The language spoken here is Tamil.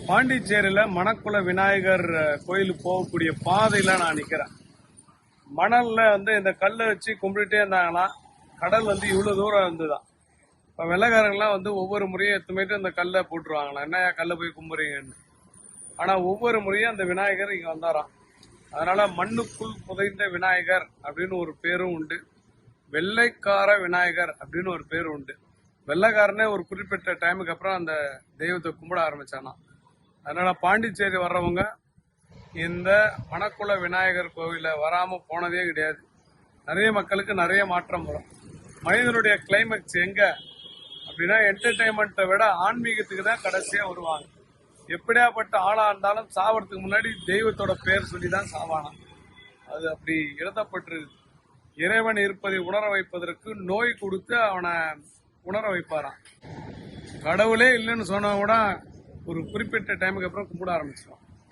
பாண்டிச்சேரியில மணக்குள விநாயகர் கோயிலுக்கு போகக்கூடிய பாதையில நான் நிக்கிறேன். மணல்ல இந்த கல்லை வச்சு கும்பிட்டுட்டே இருந்தாங்கன்னா கடல் இவ்வளவு தூரம் இருந்துதான். இப்ப வெள்ளக்காரங்களாம் ஒவ்வொரு முறையும் எத்துமைட்டு இந்த கல்லை போட்டுருவாங்களா, என்னையா கல்லை போய் கும்பிடுறீங்கன்னு. ஆனா ஒவ்வொரு முறையும் அந்த விநாயகர் இங்க வந்தாராம். அதனால மண்ணுக்குள் புதைந்த விநாயகர் அப்படின்னு ஒரு பேரும் உண்டு, வெள்ளைக்கார விநாயகர் அப்படின்னு ஒரு பேர் உண்டு. வெள்ளைக்காரனே ஒரு குறிப்பிட்ட டைமுக்கு அப்புறம் அந்த தெய்வத்தை கும்பிட ஆரம்பிச்சானா. அதனால பாண்டிச்சேரி வர்றவங்க இந்த மணக்குள விநாயகர் கோவில வராம போனதே கிடையாது. நிறைய மக்களுக்கு நிறைய மாற்றம் வரும். மனிதனுடைய கிளைமேக்ஸ் எங்க அப்படின்னா, என்டர்டைன்மெண்ட்டை விட ஆன்மீகத்துக்கு தான் கடைசியா வருவாங்க. எப்படியாப்பட்ட ஆளா இருந்தாலும் சாவறதுக்கு முன்னாடி தெய்வத்தோட பேர் சொல்லிதான் சாவானாம். அது அப்படி எழுதப்பட்டிருக்கு. இறைவன் இருப்பதை உணர வைப்பதற்கு நோய் கொடுத்து அவனை உணர வைப்பாராம். கடவுளே இல்லைன்னு சொன்னா கூட ஒரு குறிப்பிட்ட டைமுக்கு அப்புறம் கும்பிட ஆரம்பிச்சிடும்.